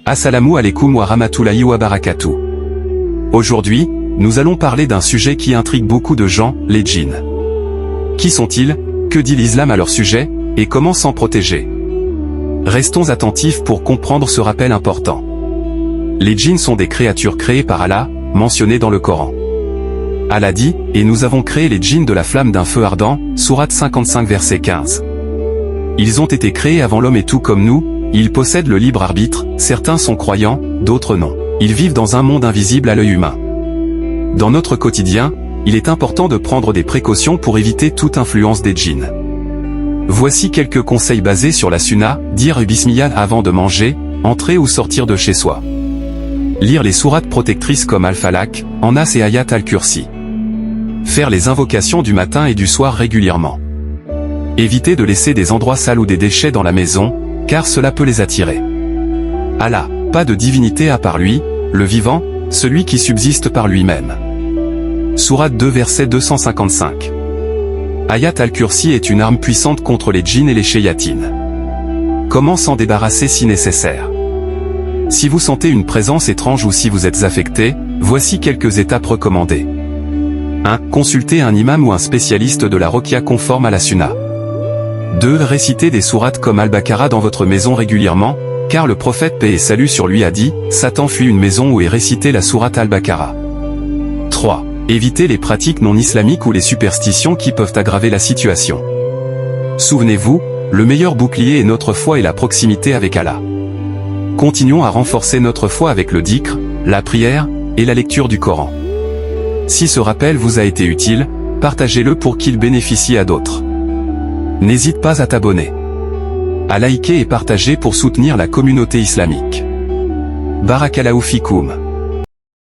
Assalamu alaikum wa rahmatullahi wa barakatuh. Aujourd'hui, nous allons parler d'un sujet qui intrigue beaucoup de gens, les djinns. Qui sont-ils, que dit l'islam à leur sujet, et comment s'en protéger? Restons attentifs pour comprendre ce rappel important. Les djinns sont des créatures créées par Allah, mentionnées dans le Coran. Allah dit, et nous avons créé les djinns de la flamme d'un feu ardent, sourate 55 verset 15. Ils ont été créés avant l'homme et tout comme nous, ils possèdent le libre arbitre, certains sont croyants, d'autres non. Ils vivent dans un monde invisible à l'œil humain. Dans notre quotidien, il est important de prendre des précautions pour éviter toute influence des djinns. Voici quelques conseils basés sur la sunna, dire bismillah avant de manger, entrer ou sortir de chez soi. Lire les sourates protectrices comme Al-Falaq, An-Nas et Ayat al-Kursi. Faire les invocations du matin et du soir régulièrement. Éviter de laisser des endroits sales ou des déchets dans la maison, car cela peut les attirer. Allah, pas de divinité à part lui, le vivant, celui qui subsiste par lui-même. Sourate 2 verset 255. Ayat al-Kursi est une arme puissante contre les djinns et les shayatines. Comment s'en débarrasser si nécessaire? Si vous sentez une présence étrange ou si vous êtes affecté, voici quelques étapes recommandées. 1. Consultez un imam ou un spécialiste de la ruqya conforme à la sunna. 2. Récitez des sourates comme Al-Baqara dans votre maison régulièrement, car le prophète paix et salut sur lui a dit, Satan fuit une maison où est récitée la sourate Al-Baqara. 3. Évitez les pratiques non islamiques ou les superstitions qui peuvent aggraver la situation. Souvenez-vous, le meilleur bouclier est notre foi et la proximité avec Allah. Continuons à renforcer notre foi avec le dhikr, la prière, et la lecture du Coran. Si ce rappel vous a été utile, partagez-le pour qu'il bénéficie à d'autres. N'hésite pas à t'abonner, à liker et partager pour soutenir la communauté islamique. Barakallahu fikoum.